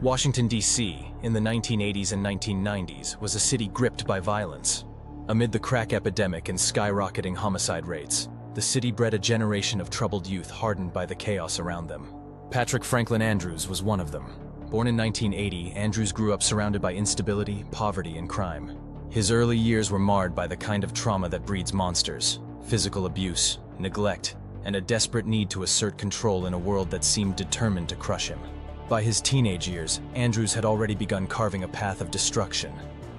Washington, D.C., in the 1980s and 1990s, was a city gripped by violence. Amid the crack epidemic and skyrocketing homicide rates, the city bred a generation of troubled youth hardened by the chaos around them. Patrick Franklin Andrews was one of them. Born in 1980, Andrews grew up surrounded by instability, poverty, and crime. His early years were marred by the kind of trauma that breeds monsters: physical abuse, neglect, and a desperate need to assert control in a world that seemed determined to crush him. By his teenage years, Andrews had already begun carving a path of destruction,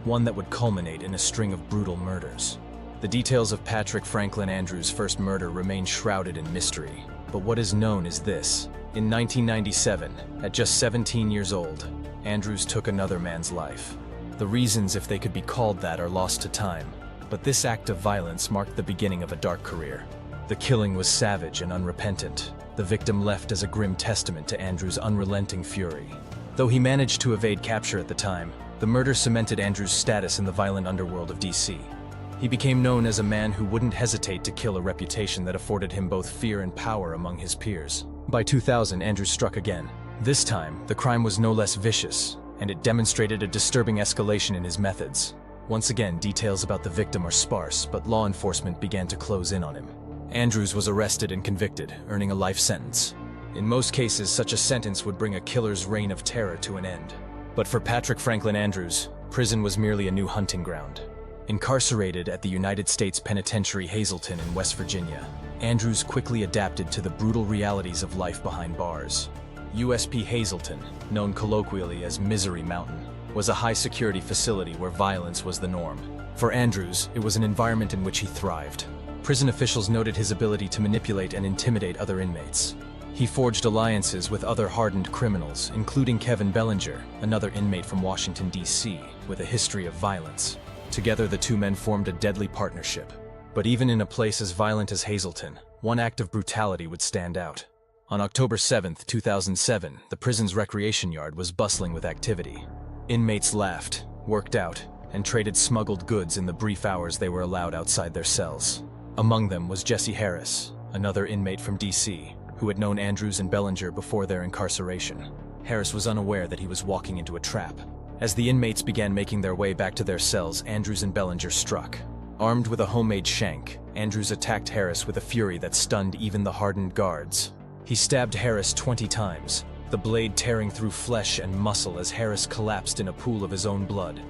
one that would culminate in a string of brutal murders. The details of Patrick Franklin Andrews' first murder remain shrouded in mystery, but what is known is this. In 1997, at just 17 years old, Andrews took another man's life. The reasons, if they could be called that, are lost to time, but this act of violence marked the beginning of a dark career. The killing was savage and unrepentant, the victim left as a grim testament to Andrews' unrelenting fury. Though he managed to evade capture at the time, the murder cemented Andrews' status in the violent underworld of D.C. He became known as a man who wouldn't hesitate to kill, a reputation that afforded him both fear and power among his peers. By 2000, Andrews struck again. This time, the crime was no less vicious, and it demonstrated a disturbing escalation in his methods. Once again, details about the victim are sparse, but law enforcement began to close in on him. Andrews was arrested and convicted, earning a life sentence. In most cases, such a sentence would bring a killer's reign of terror to an end. But for Patrick Franklin Andrews, prison was merely a new hunting ground. Incarcerated at the United States Penitentiary Hazleton in West Virginia, Andrews quickly adapted to the brutal realities of life behind bars. USP Hazleton, known colloquially as Misery Mountain, was a high-security facility where violence was the norm. For Andrews, it was an environment in which he thrived. Prison officials noted his ability to manipulate and intimidate other inmates. He forged alliances with other hardened criminals, including Kevin Bellinger, another inmate from Washington, D.C., with a history of violence. Together, the two men formed a deadly partnership. But even in a place as violent as Hazleton, one act of brutality would stand out. On October 7, 2007, the prison's recreation yard was bustling with activity. Inmates laughed, worked out, and traded smuggled goods in the brief hours they were allowed outside their cells. Among them was Jesse Harris, another inmate from D.C., who had known Andrews and Bellinger before their incarceration. Harris was unaware that he was walking into a trap. As the inmates began making their way back to their cells, Andrews and Bellinger struck. Armed with a homemade shank, Andrews attacked Harris with a fury that stunned even the hardened guards. He stabbed Harris 20 times, the blade tearing through flesh and muscle as Harris collapsed in a pool of his own blood.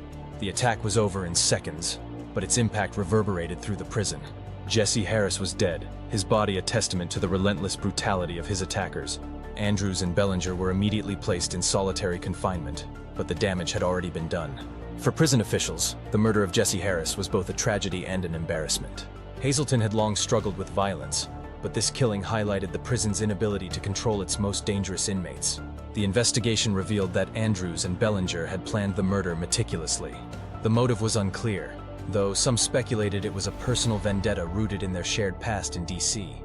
The attack was over in seconds, but its impact reverberated through the prison. Jesse Harris was dead, his body a testament to the relentless brutality of his attackers. Andrews and Bellinger were immediately placed in solitary confinement, but the damage had already been done. For prison officials, the murder of Jesse Harris was both a tragedy and an embarrassment. Hazleton had long struggled with violence, but this killing highlighted the prison's inability to control its most dangerous inmates. The investigation revealed that Andrews and Bellinger had planned the murder meticulously. The motive was unclear, though some speculated it was a personal vendetta rooted in their shared past in D.C.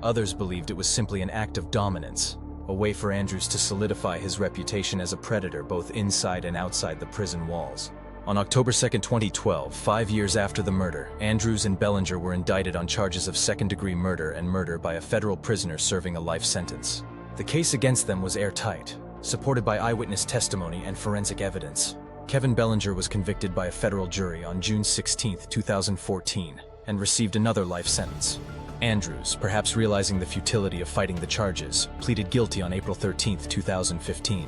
Others believed it was simply an act of dominance, a way for Andrews to solidify his reputation as a predator both inside and outside the prison walls. On October 2, 2012, 5 years after the murder, Andrews and Bellinger were indicted on charges of second-degree murder and murder by a federal prisoner serving a life sentence. The case against them was airtight, supported by eyewitness testimony and forensic evidence. Kevin Bellinger was convicted by a federal jury on June 16, 2014, and received another life sentence. Andrews, perhaps realizing the futility of fighting the charges, pleaded guilty on April 13, 2015.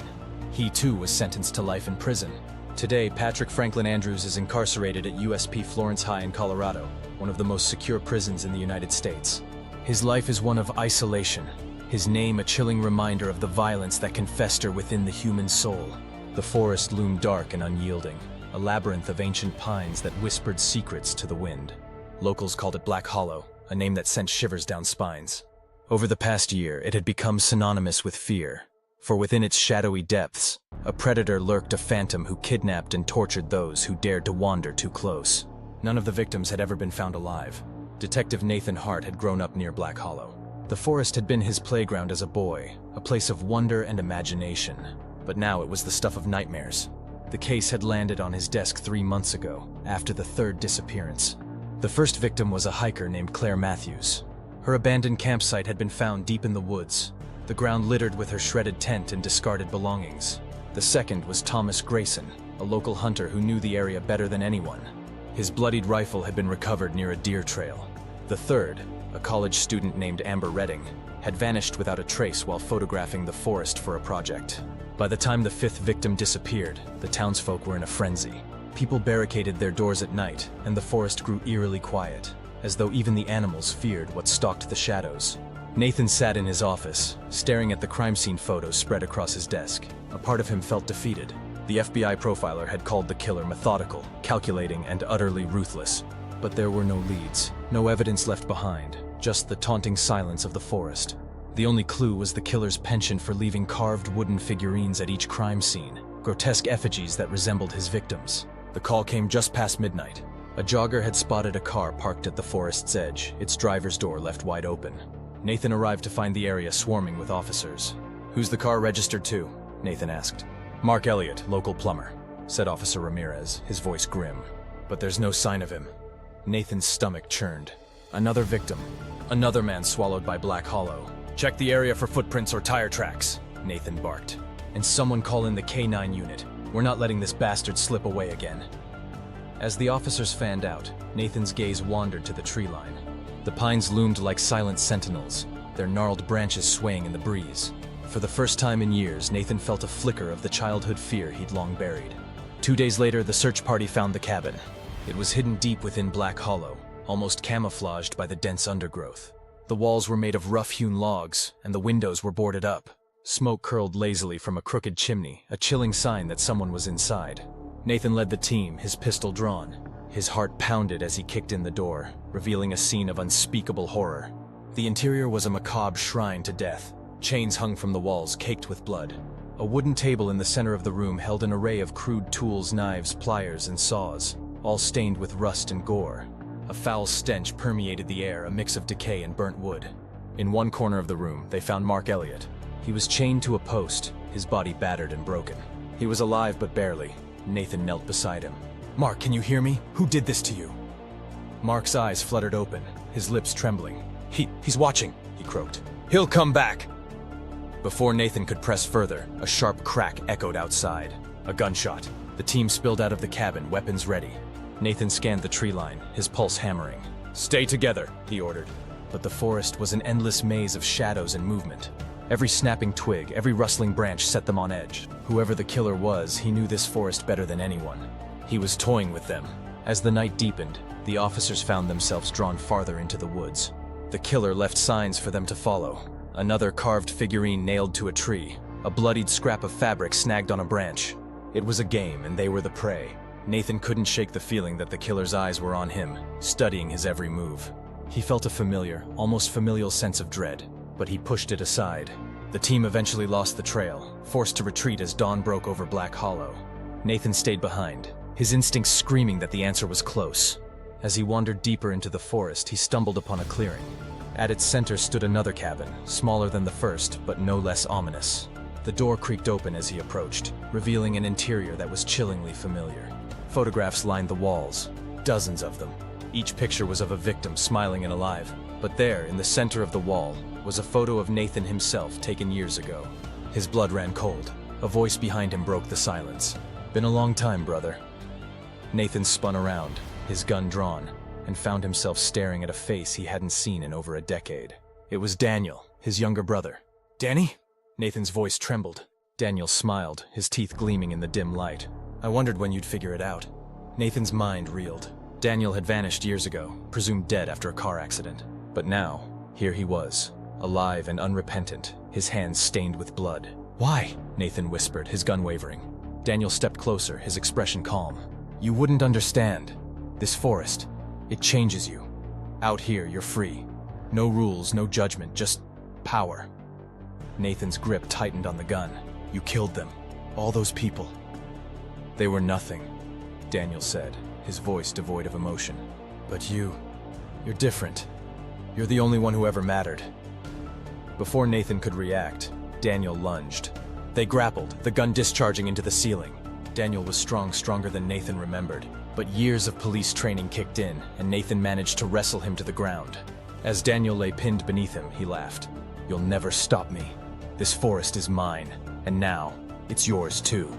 He too was sentenced to life in prison. Today, Patrick Franklin Andrews is incarcerated at USP Florence High in Colorado, one of the most secure prisons in the United States. His life is one of isolation, his name a chilling reminder of the violence that can fester within the human soul. The forest loomed dark and unyielding, a labyrinth of ancient pines that whispered secrets to the wind. Locals called it Black Hollow, a name that sent shivers down spines. Over the past year, it had become synonymous with fear, for within its shadowy depths, a predator lurked, a phantom who kidnapped and tortured those who dared to wander too close. None of the victims had ever been found alive. Detective Nathan Hart had grown up near Black Hollow. The forest had been his playground as a boy, a place of wonder and imagination. But now it was the stuff of nightmares. The case had landed on his desk 3 months ago, after the third disappearance. The first victim was a hiker named Claire Matthews. Her abandoned campsite had been found deep in the woods, the ground littered with her shredded tent and discarded belongings. The second was Thomas Grayson, a local hunter who knew the area better than anyone. His bloodied rifle had been recovered near a deer trail. The third, a college student named Amber Redding, had vanished without a trace while photographing the forest for a project. By the time the fifth victim disappeared, the townsfolk were in a frenzy. People barricaded their doors at night, and the forest grew eerily quiet, as though even the animals feared what stalked the shadows. Nathan sat in his office, staring at the crime scene photos spread across his desk. A part of him felt defeated. The FBI profiler had called the killer methodical, calculating, and utterly ruthless. But there were no leads, no evidence left behind, just the taunting silence of the forest. The only clue was the killer's penchant for leaving carved wooden figurines at each crime scene, grotesque effigies that resembled his victims. The call came just past midnight. A jogger had spotted a car parked at the forest's edge, its driver's door left wide open. Nathan arrived to find the area swarming with officers. "Who's the car registered to?" Nathan asked. "Mark Elliott, local plumber," said Officer Ramirez, his voice grim. "But there's no sign of him." Nathan's stomach churned. Another victim. Another man swallowed by Black Hollow. "Check the area for footprints or tire tracks," Nathan barked. "And someone call in the K9 unit. We're not letting this bastard slip away again." As the officers fanned out, Nathan's gaze wandered to the tree line. The pines loomed like silent sentinels, their gnarled branches swaying in the breeze. For the first time in years, Nathan felt a flicker of the childhood fear he'd long buried. 2 days later, the search party found the cabin. It was hidden deep within Black Hollow, almost camouflaged by the dense undergrowth. The walls were made of rough-hewn logs, and the windows were boarded up. Smoke curled lazily from a crooked chimney, a chilling sign that someone was inside. Nathan led the team, his pistol drawn. His heart pounded as he kicked in the door, revealing a scene of unspeakable horror. The interior was a macabre shrine to death. Chains hung from the walls, caked with blood. A wooden table in the center of the room held an array of crude tools, knives, pliers, and saws, all stained with rust and gore. A foul stench permeated the air, a mix of decay and burnt wood. In one corner of the room, they found Mark Elliott. He was chained to a post, his body battered and broken. He was alive, but barely. Nathan knelt beside him. "Mark, can you hear me? Who did this to you?" Mark's eyes fluttered open, his lips trembling. He's watching," he croaked. "He'll come back." Before Nathan could press further, a sharp crack echoed outside. A gunshot. The team spilled out of the cabin, weapons ready. Nathan scanned the tree line, his pulse hammering. "Stay together," he ordered. But the forest was an endless maze of shadows and movement. Every snapping twig, every rustling branch set them on edge. Whoever the killer was, he knew this forest better than anyone. He was toying with them. As the night deepened, the officers found themselves drawn farther into the woods. The killer left signs for them to follow. Another carved figurine nailed to a tree, a bloodied scrap of fabric snagged on a branch. It was a game, and they were the prey. Nathan couldn't shake the feeling that the killer's eyes were on him, studying his every move. He felt a familiar, almost familial sense of dread, but he pushed it aside. The team eventually lost the trail, forced to retreat as dawn broke over Black Hollow. Nathan stayed behind, his instincts screaming that the answer was close. As he wandered deeper into the forest, he stumbled upon a clearing. At its center stood another cabin, smaller than the first, but no less ominous. The door creaked open as he approached, revealing an interior that was chillingly familiar. Photographs lined the walls, dozens of them. Each picture was of a victim smiling and alive, but there, in the center of the wall, was a photo of Nathan himself taken years ago. His blood ran cold. A voice behind him broke the silence. "Been a long time, brother." Nathan spun around, his gun drawn, and found himself staring at a face he hadn't seen in over a decade. It was Daniel, his younger brother. "Danny?" Nathan's voice trembled. Daniel smiled, his teeth gleaming in the dim light. "I wondered when you'd figure it out." Nathan's mind reeled. Daniel had vanished years ago, presumed dead after a car accident. But now, here he was, alive and unrepentant, his hands stained with blood. "Why?" Nathan whispered, his gun wavering. Daniel stepped closer, his expression calm. "You wouldn't understand. This forest, it changes you. Out here, you're free. No rules, no judgment, just power." Nathan's grip tightened on the gun. "You killed them. All those people." "They were nothing," Daniel said, his voice devoid of emotion. "But you're different. You're the only one who ever mattered." Before Nathan could react, Daniel lunged. They grappled, the gun discharging into the ceiling. Daniel was strong, stronger than Nathan remembered. But years of police training kicked in, and Nathan managed to wrestle him to the ground. As Daniel lay pinned beneath him, he laughed. "You'll never stop me. This forest is mine, and now, it's yours too.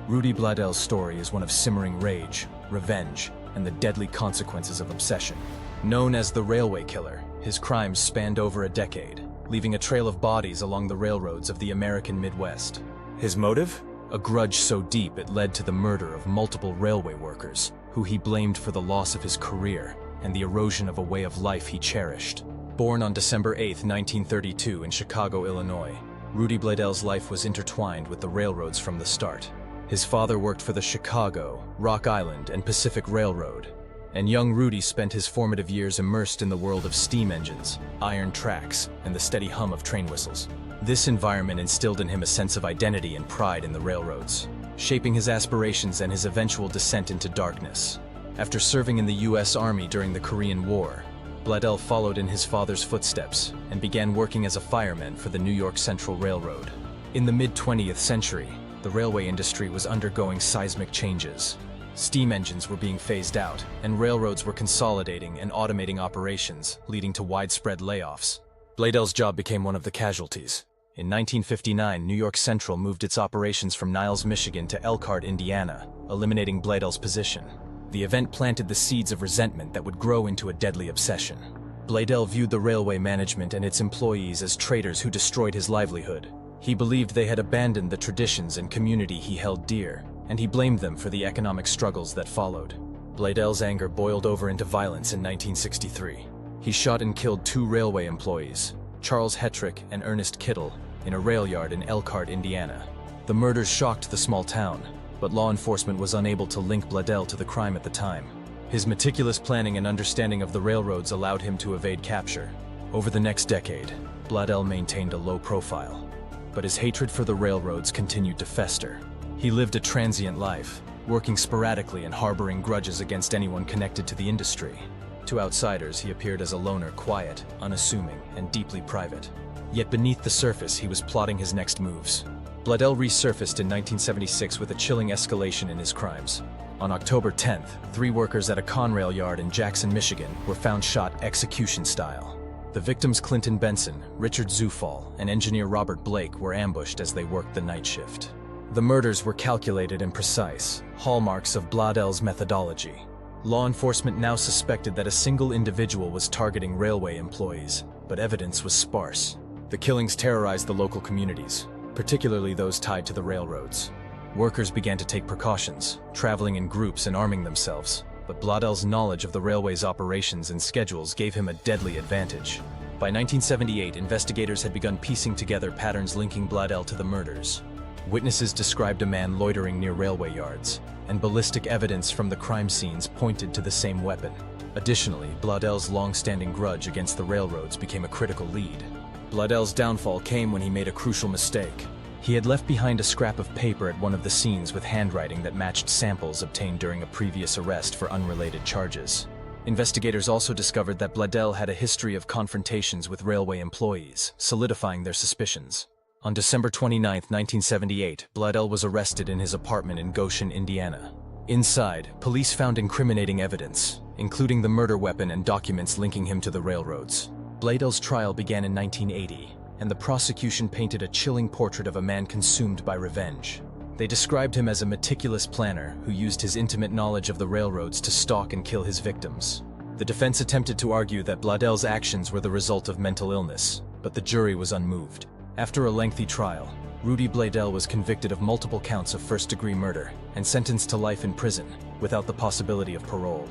Rudy Bladell's story is one of simmering rage, revenge, and the deadly consequences of obsession. Known as the Railway Killer, his crimes spanned over a decade, leaving a trail of bodies along the railroads of the American Midwest. His motive? A grudge so deep it led to the murder of multiple railway workers, who he blamed for the loss of his career and the erosion of a way of life he cherished. Born on December 8, 1932 in Chicago, Illinois, Rudy Bladell's life was intertwined with the railroads from the start. His father worked for the Chicago, Rock Island, and Pacific Railroad, and young Rudy spent his formative years immersed in the world of steam engines, iron tracks, and the steady hum of train whistles. This environment instilled in him a sense of identity and pride in the railroads, shaping his aspirations and his eventual descent into darkness. After serving in the U.S. Army during the Korean War, Bladell followed in his father's footsteps and began working as a fireman for the New York Central Railroad. In the mid-20th century, the railway industry was undergoing seismic changes. Steam engines were being phased out, and railroads were consolidating and automating operations, leading to widespread layoffs. Bladell's job became one of the casualties. In 1959, New York Central moved its operations from Niles, Michigan to Elkhart, Indiana, eliminating Bladell's position. The event planted the seeds of resentment that would grow into a deadly obsession. Bladell viewed the railway management and its employees as traitors who destroyed his livelihood. He believed they had abandoned the traditions and community he held dear, and he blamed them for the economic struggles that followed. Bladell's anger boiled over into violence in 1963. He shot and killed 2 railway employees, Charles Hetrick and Ernest Kittle, in a rail yard in Elkhart, Indiana. The murders shocked the small town, but law enforcement was unable to link Bladell to the crime at the time. His meticulous planning and understanding of the railroads allowed him to evade capture. Over the next decade, Bladell maintained a low profile, but his hatred for the railroads continued to fester. He lived a transient life, working sporadically and harboring grudges against anyone connected to the industry. To outsiders, he appeared as a loner, quiet, unassuming, and deeply private. Yet beneath the surface, he was plotting his next moves. Bladell resurfaced in 1976 with a chilling escalation in his crimes. On October 10th, 3 workers at a Conrail yard in Jackson, Michigan, were found shot execution style. The victims Clinton Benson, Richard Zufall, and engineer Robert Blake were ambushed as they worked the night shift. The murders were calculated and precise, hallmarks of Bladell's methodology. Law enforcement now suspected that a single individual was targeting railway employees, but evidence was sparse. The killings terrorized the local communities, particularly those tied to the railroads. Workers began to take precautions, traveling in groups and arming themselves, but Bladell's knowledge of the railway's operations and schedules gave him a deadly advantage. By 1978, investigators had begun piecing together patterns linking Bladell to the murders. Witnesses described a man loitering near railway yards, and ballistic evidence from the crime scenes pointed to the same weapon. Additionally, Bladell's long-standing grudge against the railroads became a critical lead. Bladell's downfall came when he made a crucial mistake. He had left behind a scrap of paper at one of the scenes with handwriting that matched samples obtained during a previous arrest for unrelated charges. Investigators also discovered that Bladell had a history of confrontations with railway employees, solidifying their suspicions. On December 29, 1978, Bladell was arrested in his apartment in Goshen, Indiana. Inside, police found incriminating evidence, including the murder weapon and documents linking him to the railroads. Bladell's trial began in 1980, and the prosecution painted a chilling portrait of a man consumed by revenge. They described him as a meticulous planner who used his intimate knowledge of the railroads to stalk and kill his victims. The defense attempted to argue that Bladell's actions were the result of mental illness, but the jury was unmoved. After a lengthy trial, Rudy Bladell was convicted of multiple counts of first-degree murder and sentenced to life in prison, without the possibility of parole.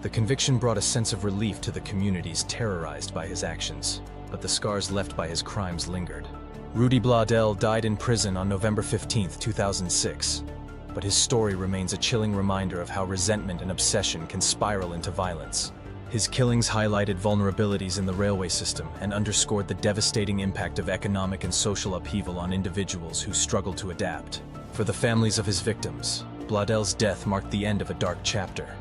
The conviction brought a sense of relief to the communities terrorized by his actions, but the scars left by his crimes lingered. Rudy Bladell died in prison on November 15, 2006, but his story remains a chilling reminder of how resentment and obsession can spiral into violence. His killings highlighted vulnerabilities in the railway system and underscored the devastating impact of economic and social upheaval on individuals who struggle to adapt. For the families of his victims, Bladell's death marked the end of a dark chapter,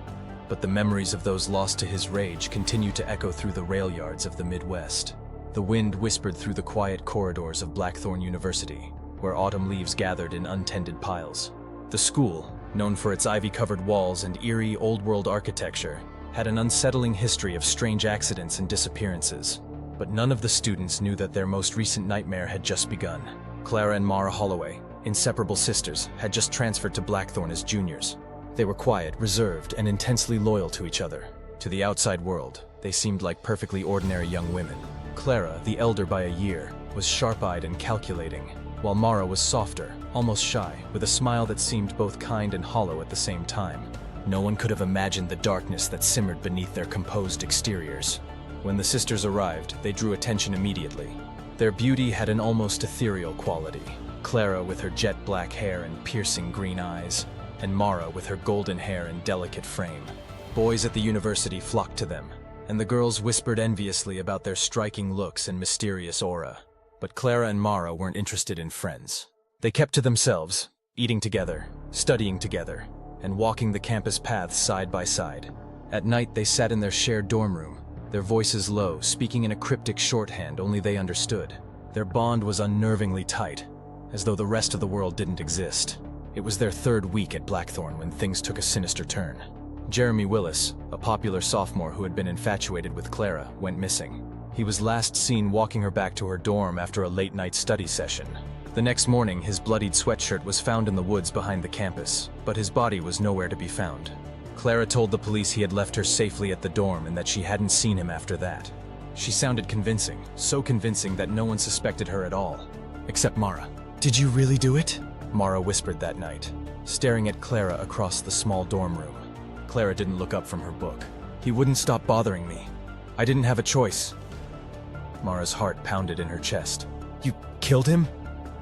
but the memories of those lost to his rage continue to echo through the rail yards of the Midwest. The wind whispered through the quiet corridors of Blackthorn University, where autumn leaves gathered in untended piles. The school, known for its ivy-covered walls and eerie old-world architecture, had an unsettling history of strange accidents and disappearances. But none of the students knew that their most recent nightmare had just begun. Clara and Mara Holloway, inseparable sisters, had just transferred to Blackthorn as juniors. They were quiet, reserved, and intensely loyal to each other. To the outside world, they seemed like perfectly ordinary young women. Clara, the elder by a year, was sharp-eyed and calculating, while Mara was softer, almost shy, with a smile that seemed both kind and hollow at the same time. No one could have imagined the darkness that simmered beneath their composed exteriors. When the sisters arrived, they drew attention immediately. Their beauty had an almost ethereal quality. Clara with her jet black hair and piercing green eyes, and Mara with her golden hair and delicate frame. Boys at the university flocked to them, and the girls whispered enviously about their striking looks and mysterious aura. But Clara and Mara weren't interested in friends. They kept to themselves, eating together, studying together, and walking the campus paths side by side. At night, they sat in their shared dorm room, their voices low, speaking in a cryptic shorthand only they understood. Their bond was unnervingly tight, as though the rest of the world didn't exist. It was their third week at Blackthorn when things took a sinister turn. Jeremy Willis, a popular sophomore who had been infatuated with Clara, went missing. He was last seen walking her back to her dorm after a late-night study session. The next morning, his bloodied sweatshirt was found in the woods behind the campus, but his body was nowhere to be found. Clara told the police he had left her safely at the dorm and that she hadn't seen him after that. She sounded convincing, so convincing that no one suspected her at all. Except Mara. "Did you really do it?" Mara whispered that night, staring at Clara across the small dorm room. Clara didn't look up from her book. "He wouldn't stop bothering me. I didn't have a choice." Mara's heart pounded in her chest. "You killed him?"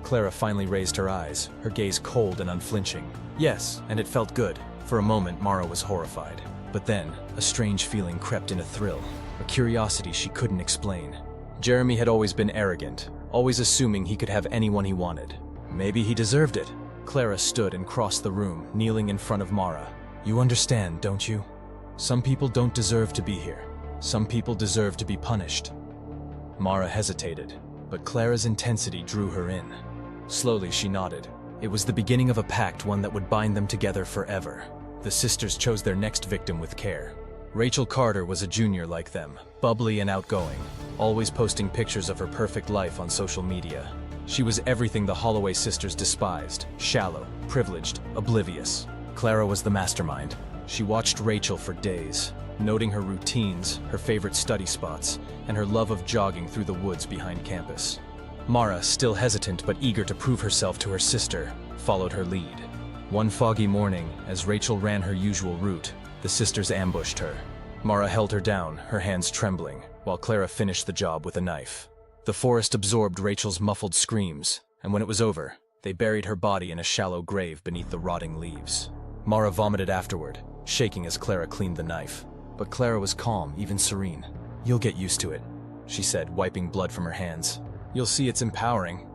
Clara finally raised her eyes, her gaze cold and unflinching. "Yes, and it felt good." For a moment, Mara was horrified. But then, a strange feeling crept in, a thrill, a curiosity she couldn't explain. Jeremy had always been arrogant, always assuming he could have anyone he wanted. Maybe he deserved it. Clara stood and crossed the room, kneeling in front of Mara. "You understand, don't you? Some people don't deserve to be here. Some people deserve to be punished." Mara hesitated, but Clara's intensity drew her in. Slowly, she nodded. It was the beginning of a pact, one that would bind them together forever. The sisters chose their next victim with care. Rachel Carter was a junior like them, bubbly and outgoing, always posting pictures of her perfect life on social media. She was everything the Holloway sisters despised: shallow, privileged, oblivious. Clara was the mastermind. She watched Rachel for days, noting her routines, her favorite study spots, and her love of jogging through the woods behind campus. Mara, still hesitant but eager to prove herself to her sister, followed her lead. One foggy morning, as Rachel ran her usual route, the sisters ambushed her. Mara held her down, her hands trembling, while Clara finished the job with a knife. The forest absorbed Rachel's muffled screams, and when it was over, they buried her body in a shallow grave beneath the rotting leaves. Mara vomited afterward, shaking as Clara cleaned the knife. But Clara was calm, even serene. "You'll get used to it," she said, wiping blood from her hands. "You'll see it's empowering."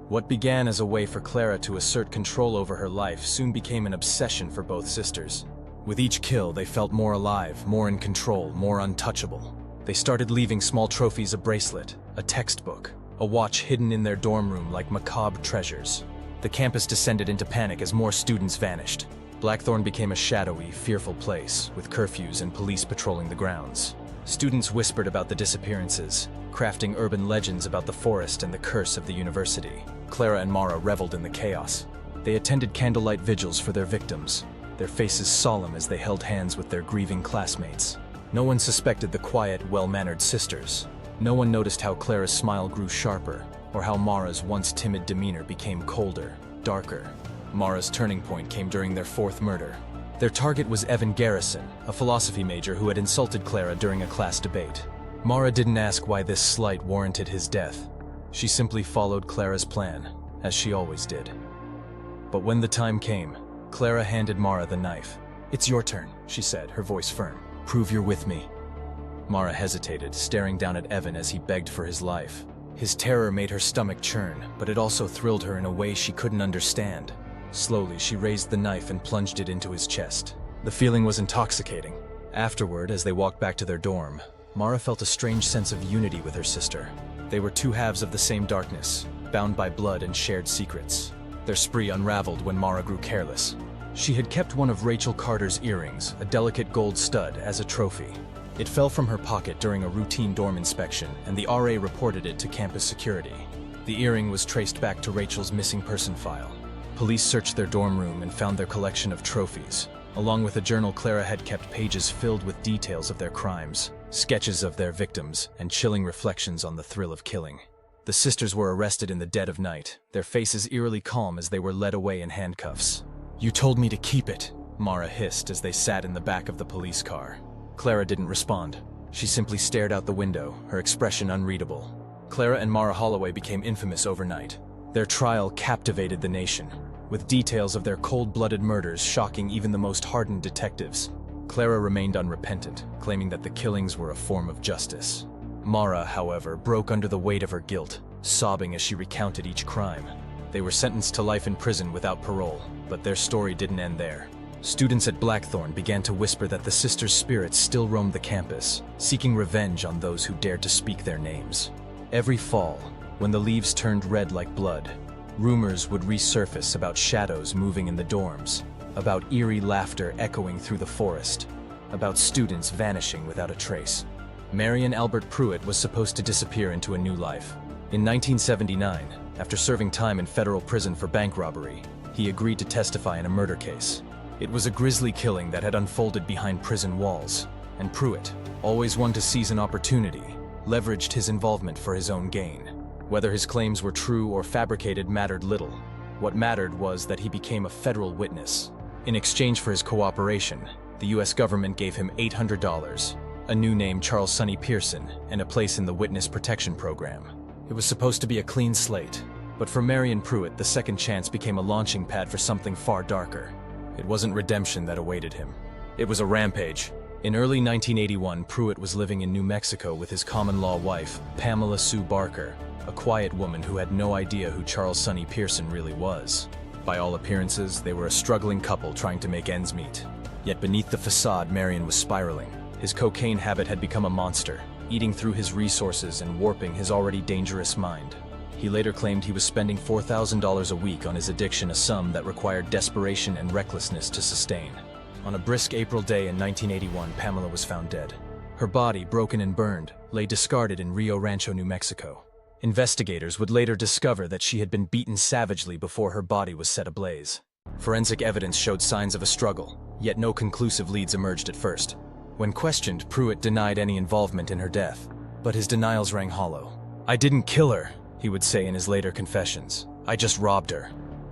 What began as a way for Clara to assert control over her life soon became an obsession for both sisters. With each kill, they felt more alive, more in control, more untouchable. They started leaving small trophies: a bracelet, a textbook, a watch hidden in their dorm room like macabre treasures. The campus descended into panic as more students vanished. Blackthorn became a shadowy, fearful place, with curfews and police patrolling the grounds. Students whispered about the disappearances, crafting urban legends about the forest and the curse of the university. Clara and Mara reveled in the chaos. They attended candlelight vigils for their victims, their faces solemn as they held hands with their grieving classmates. No one suspected the quiet, well-mannered sisters. No one noticed how Clara's smile grew sharper, or how Mara's once timid demeanor became colder, darker. Mara's turning point came during their fourth murder. Their target was Evan Garrison, a philosophy major who had insulted Clara during a class debate. Mara didn't ask why this slight warranted his death. She simply followed Clara's plan, as she always did. But when the time came, Clara handed Mara the knife. "It's your turn," she said, her voice firm. "Prove you're with me." Mara hesitated, staring down at Evan as he begged for his life. His terror made her stomach churn, but it also thrilled her in a way she couldn't understand. Slowly, she raised the knife and plunged it into his chest. The feeling was intoxicating. Afterward, as they walked back to their dorm, Mara felt a strange sense of unity with her sister. They were two halves of the same darkness, bound by blood and shared secrets. Their spree unraveled when Mara grew careless. She had kept one of Rachel Carter's earrings, a delicate gold stud, as a trophy. It fell from her pocket during a routine dorm inspection, and the RA reported it to campus security. The earring was traced back to Rachel's missing person file. Police searched their dorm room and found their collection of trophies. Along with a journal, Clara had kept pages filled with details of their crimes, sketches of their victims, and chilling reflections on the thrill of killing. The sisters were arrested in the dead of night, their faces eerily calm as they were led away in handcuffs. "You told me to keep it," Mara hissed as they sat in the back of the police car. Clara didn't respond. She simply stared out the window, her expression unreadable. Clara and Mara Holloway became infamous overnight. Their trial captivated the nation, with details of their cold-blooded murders shocking even the most hardened detectives. Clara remained unrepentant, claiming that the killings were a form of justice. Mara, however, broke under the weight of her guilt, sobbing as she recounted each crime. They were sentenced to life in prison without parole, but their story didn't end there. Students at Blackthorn began to whisper that the sisters' spirits still roamed the campus, seeking revenge on those who dared to speak their names. Every fall, when the leaves turned red like blood, rumors would resurface about shadows moving in the dorms, about eerie laughter echoing through the forest, about students vanishing without a trace. Marion Albert Pruitt was supposed to disappear into a new life. In 1979, after serving time in federal prison for bank robbery, he agreed to testify in a murder case. It was a grisly killing that had unfolded behind prison walls, and Pruitt, always one to seize an opportunity, leveraged his involvement for his own gain. Whether his claims were true or fabricated mattered little. What mattered was that he became a federal witness. In exchange for his cooperation, the U.S. government gave him $800, a new name, Charles Sonny Pearson, and a place in the Witness Protection Program. It was supposed to be a clean slate, but for Marion Pruitt, the second chance became a launching pad for something far darker. It wasn't redemption that awaited him. It was a rampage. In early 1981, Pruitt was living in New Mexico with his common-law wife, Pamela Sue Barker, a quiet woman who had no idea who Charles Sonny Pearson really was. By all appearances, they were a struggling couple trying to make ends meet. Yet beneath the facade, Marion was spiraling. His cocaine habit had become a monster, eating through his resources and warping his already dangerous mind. He later claimed he was spending $4,000 a week on his addiction, a sum that required desperation and recklessness to sustain. On a brisk April day in 1981, Pamela was found dead. Her body, broken and burned, lay discarded in Rio Rancho, New Mexico. Investigators would later discover that she had been beaten savagely before her body was set ablaze. Forensic evidence showed signs of a struggle, yet no conclusive leads emerged at first. When questioned, Pruitt denied any involvement in her death, but his denials rang hollow. "I didn't kill her," he would say in his later confessions. "I just robbed her."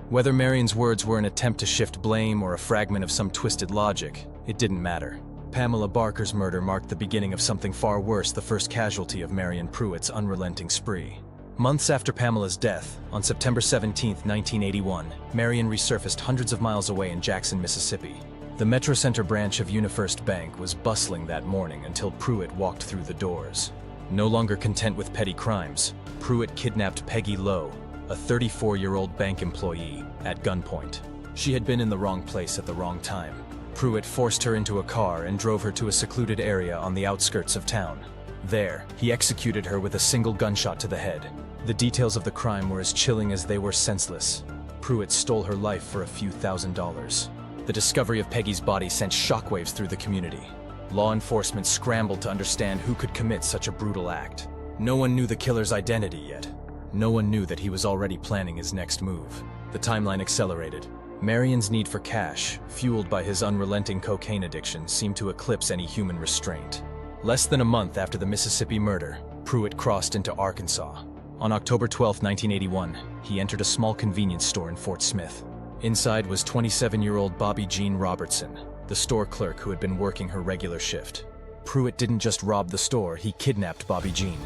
Whether Marion's words were an attempt to shift blame or a fragment of some twisted logic, it didn't matter. Pamela Barker's murder marked the beginning of something far worse, the first casualty of Marion Pruitt's unrelenting spree. Months after Pamela's death, on September 17, 1981, Marion resurfaced hundreds of miles away in Jackson, Mississippi. The Metro Center branch of UniFirst Bank was bustling that morning until Pruitt walked through the doors. No longer content with petty crimes, Pruitt kidnapped Peggy Lowe, a 34-year-old bank employee, at gunpoint. She had been in the wrong place at the wrong time. Pruitt forced her into a car and drove her to a secluded area on the outskirts of town. There, he executed her with a single gunshot to the head. The details of the crime were as chilling as they were senseless. Pruitt stole her life for a few $1,000s. The discovery of Peggy's body sent shockwaves through the community. Law enforcement scrambled to understand who could commit such a brutal act. No one knew the killer's identity yet. No one knew that he was already planning his next move. The timeline accelerated. Marion's need for cash, fueled by his unrelenting cocaine addiction, seemed to eclipse any human restraint. Less than a month after the Mississippi murder, Pruitt crossed into Arkansas. On October 12, 1981, he entered a small convenience store in Fort Smith. Inside was 27-year-old Bobby Jean Robertson, the store clerk who had been working her regular shift. Pruitt didn't just rob the store, he kidnapped Bobby Jean.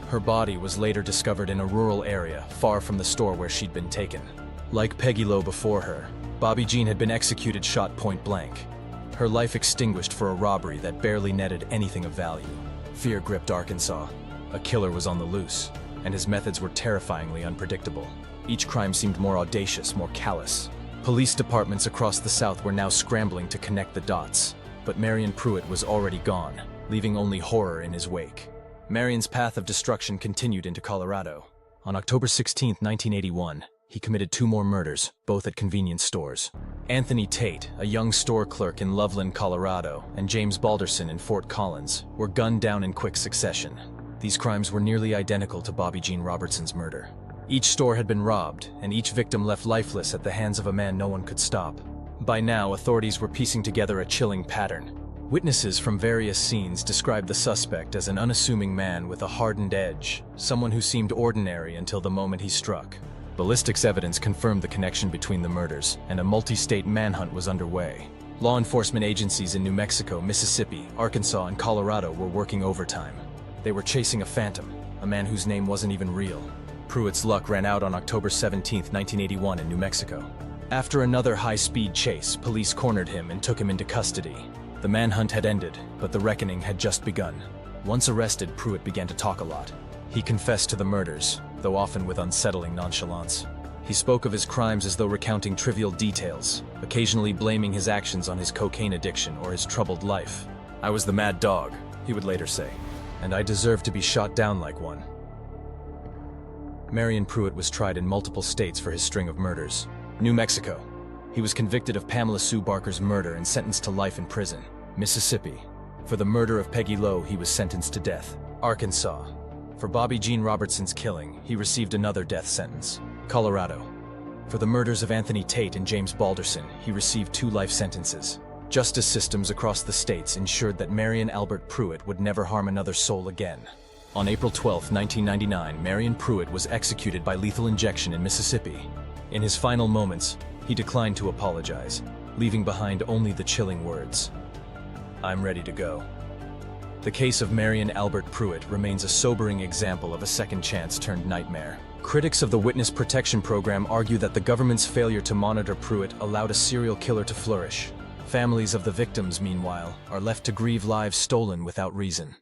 Her body was later discovered in a rural area, far from the store where she'd been taken. Like Peggy Lowe before her, Bobby Jean had been executed shot point blank. Her life extinguished for a robbery that barely netted anything of value. Fear gripped Arkansas. A killer was on the loose, and his methods were terrifyingly unpredictable. Each crime seemed more audacious, more callous. Police departments across the South were now scrambling to connect the dots, but Marion Pruitt was already gone, leaving only horror in his wake. Marion's path of destruction continued into Colorado. On October 16, 1981, he committed 2 more murders, both at convenience stores. Anthony Tate, a young store clerk in Loveland, Colorado, and James Balderson in Fort Collins were gunned down in quick succession. These crimes were nearly identical to Bobby Jean Robertson's murder. Each store had been robbed, and each victim left lifeless at the hands of a man no one could stop. By now, authorities were piecing together a chilling pattern. Witnesses from various scenes described the suspect as an unassuming man with a hardened edge, someone who seemed ordinary until the moment he struck. Ballistics evidence confirmed the connection between the murders, and a multi-state manhunt was underway. Law enforcement agencies in New Mexico, Mississippi, Arkansas, and Colorado were working overtime. They were chasing a phantom, a man whose name wasn't even real. Pruitt's luck ran out on October 17, 1981 in New Mexico. After another high-speed chase, police cornered him and took him into custody. The manhunt had ended, but the reckoning had just begun. Once arrested, Pruitt began to talk a lot. He confessed to the murders, though often with unsettling nonchalance. He spoke of his crimes as though recounting trivial details, occasionally blaming his actions on his cocaine addiction or his troubled life. "I was the mad dog," he would later say, "and I deserved to be shot down like one." Marion Pruitt was tried in multiple states for his string of murders. New Mexico. He was convicted of Pamela Sue Barker's murder and sentenced to life in prison. Mississippi. For the murder of Peggy Lowe, he was sentenced to death. Arkansas. For Bobby Jean Robertson's killing, he received another death sentence. Colorado. For the murders of Anthony Tate and James Balderson, he received 2 life sentences. Justice systems across the states ensured that Marion Albert Pruitt would never harm another soul again. On April 12, 1999, Marion Pruitt was executed by lethal injection in Mississippi. In his final moments, he declined to apologize, leaving behind only the chilling words, "I'm ready to go." The case of Marion Albert Pruitt remains a sobering example of a second chance turned nightmare. Critics of the Witness Protection Program argue that the government's failure to monitor Pruitt allowed a serial killer to flourish. Families of the victims, meanwhile, are left to grieve lives stolen without reason.